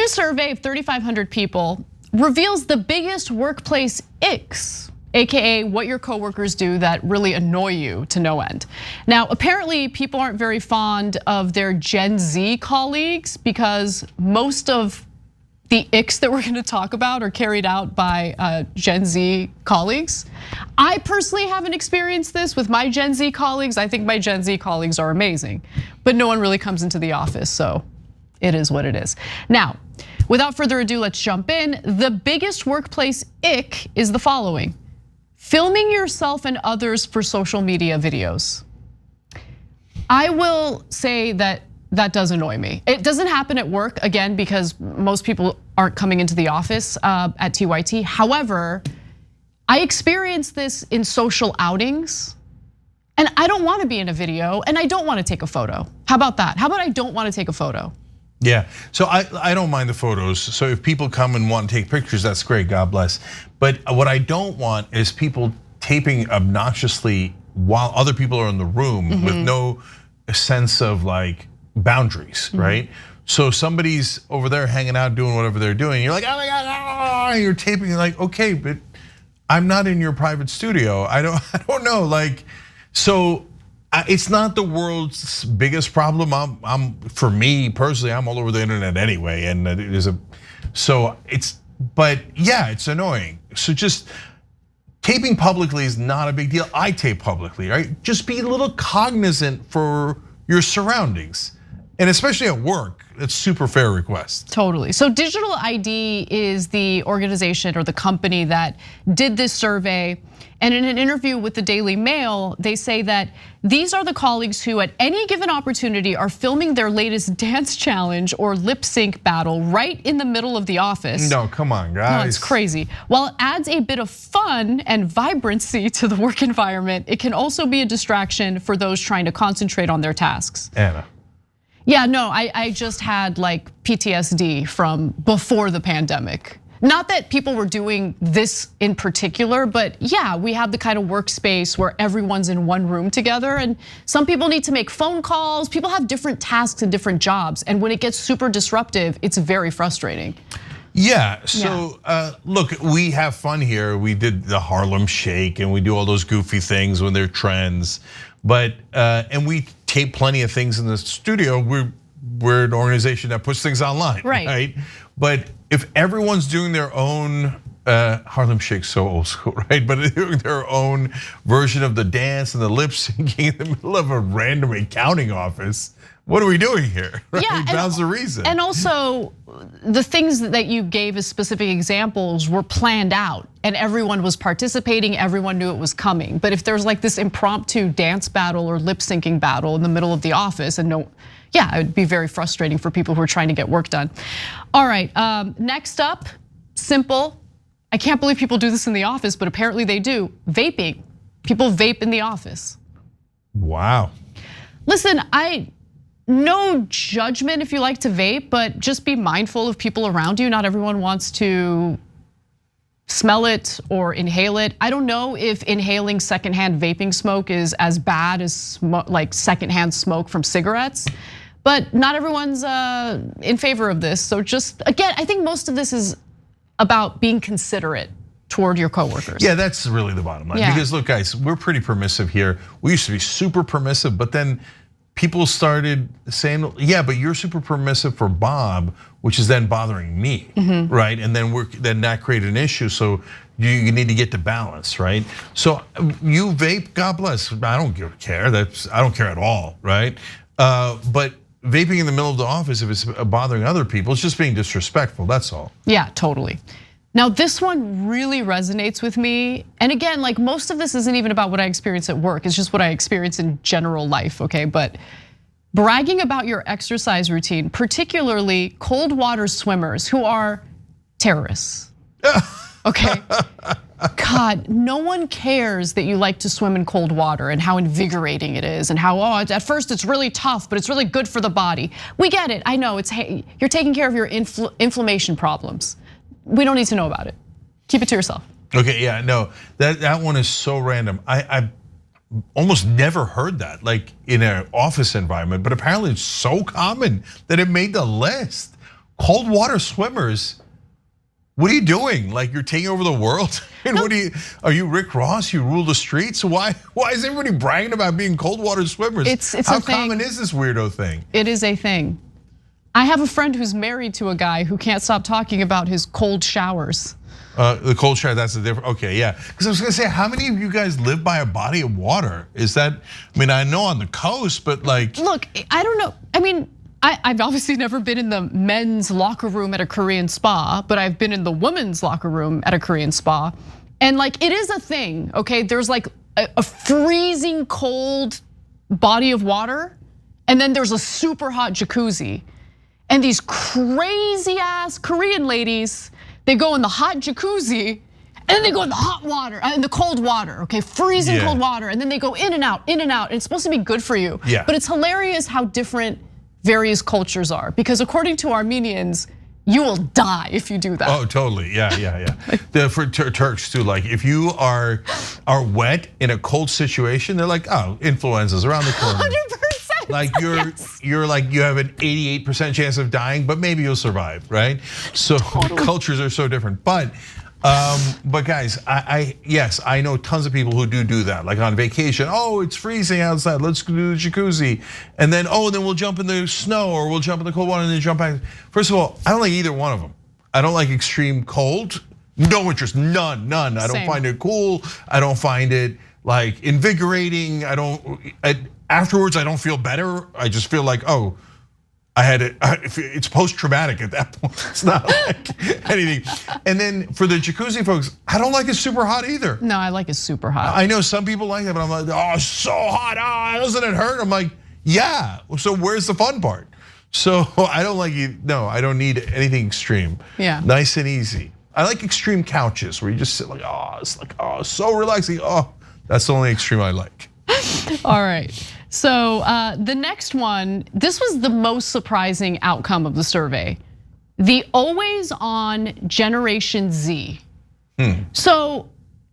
new survey of 3,500 people reveals the biggest workplace icks, AKA what your coworkers do that really annoy you to no end. Now, apparently people aren't very fond of their Gen Z colleagues because most of the icks that we're gonna talk about are carried out by Gen Z colleagues. I personally haven't experienced this with my Gen Z colleagues. I think my Gen Z colleagues are amazing, but no one really comes into the office, so it is what it is. Now, without further ado, let's jump in. The biggest workplace ick is the following: filming yourself and others for social media videos. I will say that does annoy me. It doesn't happen at work, again, because most people aren't coming into the office at TYT. However, I experience this in social outings, and I don't wanna be in a video, and I don't wanna take a photo. How about that? How about I don't wanna take a photo? Yeah, so I don't mind the photos. So if people come and want to take pictures, that's great, God bless. But what I don't want is people taping obnoxiously while other people are in the room with no sense of like boundaries, right? So somebody's over there hanging out doing whatever they're doing. You're like, oh my God, you're taping. You're like, okay, but I'm not in your private studio. I don't know, like, so it's not the world's biggest problem. For me personally, I'm all over the internet anyway, and it is but yeah, it's annoying. So just taping publicly is not a big deal. I tape publicly, right? Just be a little cognizant for your surroundings. And especially at work, it's super fair request. Totally. So Digital ID is the organization or the company that did this survey. And in an interview with the Daily Mail, they say that these are the colleagues who at any given opportunity are filming their latest dance challenge or lip sync battle right in the middle of the office. No, come on, guys. No, it's crazy. While it adds a bit of fun and vibrancy to the work environment, it can also be a distraction for those trying to concentrate on their tasks. Anna. Yeah, no, I just had like PTSD from before the pandemic. Not that people were doing this in particular, but yeah, we have the kind of workspace where everyone's in one room together, and some people need to make phone calls. People have different tasks and different jobs, and when it gets super disruptive, it's very frustrating. Yeah, so look, we have fun here. We did the Harlem Shake and we do all those goofy things when they're trends. But, and we tape plenty of things in the studio. We're an organization that puts things online, right? But if everyone's doing their own, Harlem Shake's so old school, right? But doing their own version of the dance and the lip syncing in the middle of a random accounting office, what are we doing here? Right? Yeah, That's the reason. And also, the things that you gave as specific examples were planned out and everyone was participating, everyone knew it was coming. But if there's like this impromptu dance battle or lip syncing battle in the middle of the office and yeah, it would be very frustrating for people who are trying to get work done. All right, next up, simple. I can't believe people do this in the office, but apparently they do. Vaping. People vape in the office. Wow. Listen, no judgment if you like to vape, but just be mindful of people around you. Not everyone wants to smell it or inhale it. I don't know if inhaling secondhand vaping smoke is as bad as like secondhand smoke from cigarettes, but not everyone's in favor of this. So just, again, I think most of this is about being considerate toward your coworkers. Yeah, that's really the bottom line. Because look, guys, we're pretty permissive here. We used to be super permissive, but then people started saying, yeah, but you're super permissive for Bob, which is then bothering me, right? And then that created an issue, so you need to get to balance, right? So you vape, God bless, I don't care, I don't care at all, right? But vaping in the middle of the office, if it's bothering other people, it's just being disrespectful, that's all. Yeah, totally. Now this one really resonates with me. And again, like most of this isn't even about what I experience at work, it's just what I experience in general life, okay? But bragging about your exercise routine, particularly cold water swimmers who are terrorists, okay? God, no one cares that you like to swim in cold water and how invigorating it is and how, at first it's really tough, but it's really good for the body. We get it, I know, you're taking care of your inflammation problems. We don't need to know about it. Keep it to yourself. Okay, yeah, no, that one is so random. I almost never heard that, like in an office environment, but apparently it's so common that it made the list. cold water swimmers. What are you doing? Like you're taking over the world? And are you Rick Ross? You rule the streets? Why is everybody bragging about being cold water swimmers? How common is this weirdo thing? It is a thing. I have a friend who's married to a guy who can't stop talking about his cold showers. The cold shower, that's the difference. Okay, yeah. Because I was gonna say, how many of you guys live by a body of water? Is that, I mean, I know on the coast, but like. Look, I don't know. I mean, I've obviously never been in the men's locker room at a Korean spa, but I've been in the women's locker room at a Korean spa. And like, it is a thing, okay? There's like a freezing cold body of water, and then there's a super hot jacuzzi. And these crazy ass Korean ladies, they go in the hot jacuzzi, and then they go in the hot water, in the cold water, okay? Freezing cold water, and then they go in and out, in and out. And it's supposed to be good for you. Yeah. But it's hilarious how different various cultures are, because according to Armenians, you will die if you do that. Oh, totally, yeah. For Turks too, like if you are wet in a cold situation, they're like, oh, influenza's around the corner. 100%. Like you're like you have an 88% chance of dying, but maybe you'll survive, right? So cultures are so different, but guys, yes, I know tons of people who do that, like on vacation. Oh, it's freezing outside. Let's do the jacuzzi, and then we'll jump in the snow or we'll jump in the cold water and then jump back. First of all, I don't like either one of them. I don't like extreme cold. No interest, none. I don't find it cool. I don't find it like invigorating. Afterwards, I don't feel better. I just feel like, oh, I had it. It's post-traumatic at that point. It's not like anything. And then for the jacuzzi folks, I don't like it super hot either. No, I like it super hot. I know some people like that, but I'm like, oh, so hot. Doesn't it hurt? I'm like, yeah. So where's the fun part? So I don't like it. No, I don't need anything extreme. Yeah. Nice and easy. I like extreme couches where you just sit like, it's like, so relaxing. Oh, that's the only extreme I like. All right. So the next one, this was the most surprising outcome of the survey. The always on Generation Z. So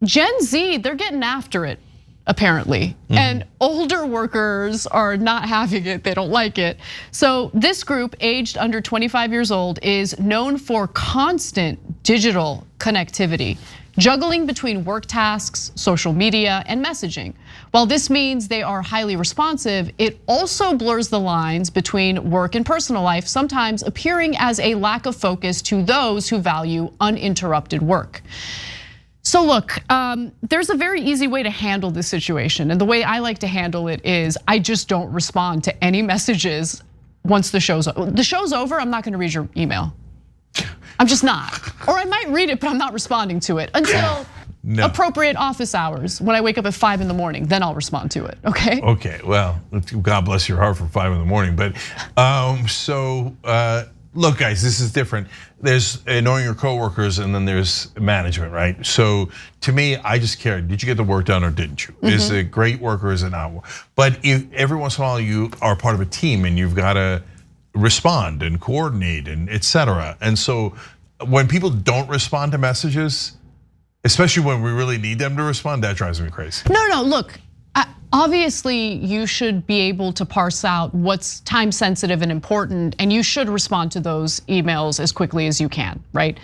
Gen Z, they're getting after it, apparently. And older workers are not having it, they don't like it. So this group, aged under 25 years old, is known for constant digital connectivity, juggling between work tasks, social media, and messaging. While this means they are highly responsive, it also blurs the lines between work and personal life, sometimes appearing as a lack of focus to those who value uninterrupted work. So look, there's a very easy way to handle this situation, and the way I like to handle it is I just don't respond to any messages once the show's over. The show's over, I'm not gonna read your email. I'm just not. Or I might read it, but I'm not responding to it until appropriate office hours. When I wake up at 5 in the morning, then I'll respond to it, okay? Okay, well, God bless your heart for 5 in the morning. But look guys, this is different. There's knowing your coworkers and then there's management, right? So to me, I just care, did you get the work done or didn't you? Is it great work or is it not? But if every once in a while you are part of a team and you've gotta respond and coordinate and etc. And so when people don't respond to messages, especially when we really need them to respond, that drives me crazy. No, look, obviously you should be able to parse out what's time sensitive and important, and you should respond to those emails as quickly as you can, right?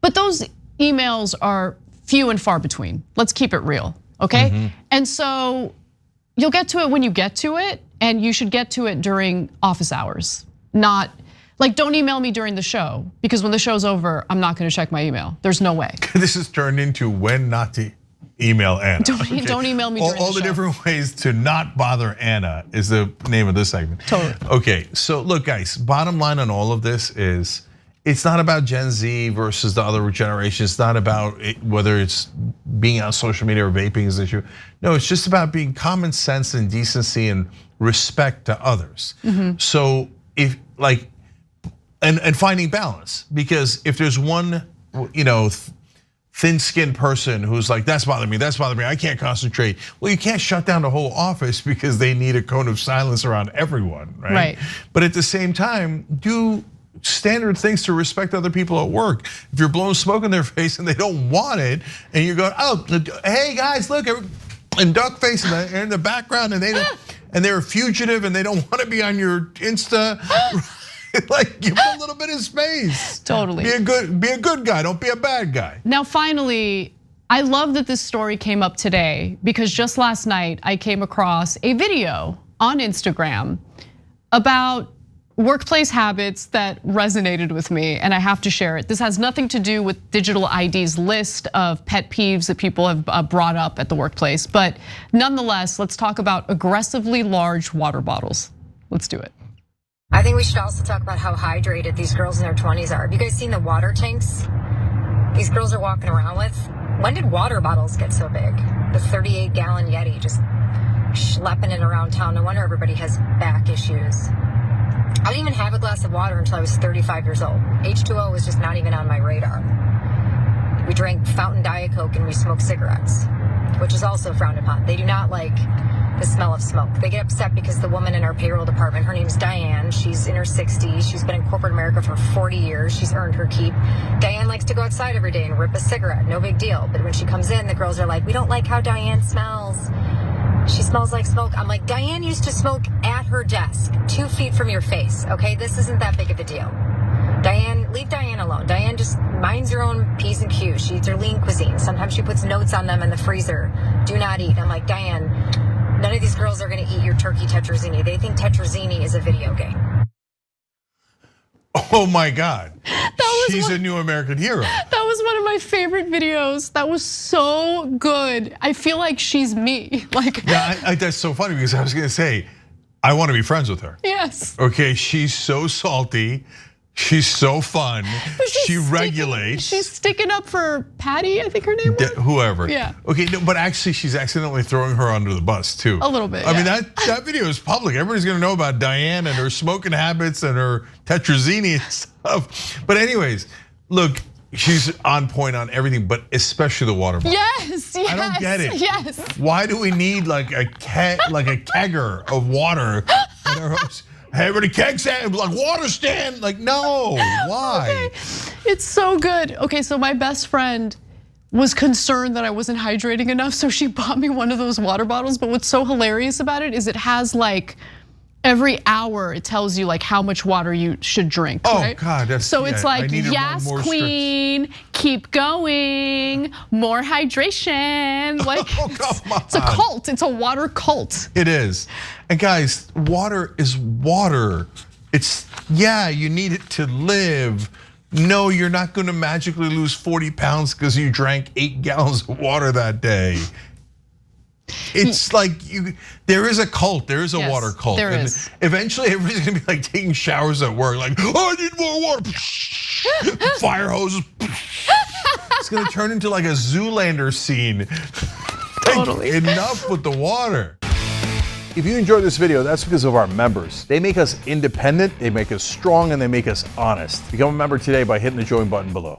But those emails are few and far between. Let's keep it real, okay? And so you'll get to it when you get to it, and you should get to it during office hours. Not, like, don't email me during the show, because when the show's over, I'm not gonna check my email. There's no way. This has turned into when not to email Ana. Don't email me during all the show. different ways to not bother Ana is the name of this segment. Totally. Okay, so look guys, bottom line on all of this is, it's not about Gen Z versus the other generation. It's not about whether it's being on social media or vaping is the issue. No, it's just about being common sense and decency and respect to others. So if like, and finding balance, because if there's one, thin-skinned person who's like, that's bothering me, I can't concentrate. Well, you can't shut down the whole office because they need a cone of silence around everyone, right? Right. But at the same time, do standard things to respect other people at work. If you're blowing smoke in their face and they don't want it, and you're going, oh, hey guys, look, and duck face in the background, and they're a fugitive and they don't want to be on your Insta. Like, give him a little bit of space. Totally. Be a good guy, don't be a bad guy. Now, finally, I love that this story came up today because just last night I came across a video on Instagram about workplace habits that resonated with me, and I have to share it. This has nothing to do with Digital ID's list of pet peeves that people have brought up at the workplace, but nonetheless, let's talk about aggressively large water bottles. Let's do it. I think we should also talk about how hydrated these girls in their 20s are. Have you guys seen the water tanks these girls are walking around with? When did water bottles get so big? The 38-gallon Yeti just schlepping it around town. No wonder everybody has back issues. I didn't even have a glass of water until I was 35 years old. H2O was just not even on my radar. We drank fountain Diet Coke and we smoked cigarettes, which is also frowned upon. They do not like the smell of smoke. They get upset because the woman in our payroll department, her name's Diane. She's in her 60s. She's been in corporate America for 40 years. She's earned her keep. Diane likes to go outside every day and rip a cigarette. No big deal. But when she comes in, the girls are like, we don't like how Diane smells. She smells like smoke. I'm like, Diane used to smoke at her desk, 2 feet from your face, okay? This isn't that big of a deal. Diane, leave Diane alone. Diane just minds her own P's and Q's. She eats her lean cuisine. Sometimes she puts notes on them in the freezer. Do not eat. I'm like, Diane, none of these girls are gonna eat your turkey tetrazzini. They think tetrazzini is a video game. Oh my God, she's a new American hero. That was one of my favorite videos. That was so good. I feel like she's me. Like, yeah, that's so funny because I was gonna say, I want to be friends with her. yes. Okay, she's so salty. She's so fun. She regulates. She's sticking up for Patty, I think her name was. Whoever. Yeah. Okay, no, but actually she's accidentally throwing her under the bus too. A little bit, I mean, yeah. that video is public. Everybody's gonna know about Diane and her smoking habits and her tetrazzini and stuff. But anyways, look, she's on point on everything, but especially the water bottle. Yes, yes. I don't get it. Yes. Why do we need like a kegger of water? Hey, everybody, keg stand, like water stand. Like, no, why? Okay. It's so good. Okay, so my best friend was concerned that I wasn't hydrating enough, so she bought me one of those water bottles. But what's so hilarious about it is it has like every hour it tells you like how much water you should drink. Oh right? God, that's so it's like, yes, queen, keep going, more hydration. Like, it's a cult. It's a water cult. It is, and guys, water is water. It's, yeah, you need it to live. No, you're not going to magically lose 40 pounds because you drank 8 gallons of water that day. It's like there is a cult, there is a water cult. There and is. Eventually everybody's gonna be like taking showers at work, like, oh, I need more water. Fire hoses. It's gonna turn into like a Zoolander scene. Totally. Like, enough with the water. If you enjoyed this video, that's because of our members. They make us independent, they make us strong, and they make us honest. Become a member today by hitting the join button below.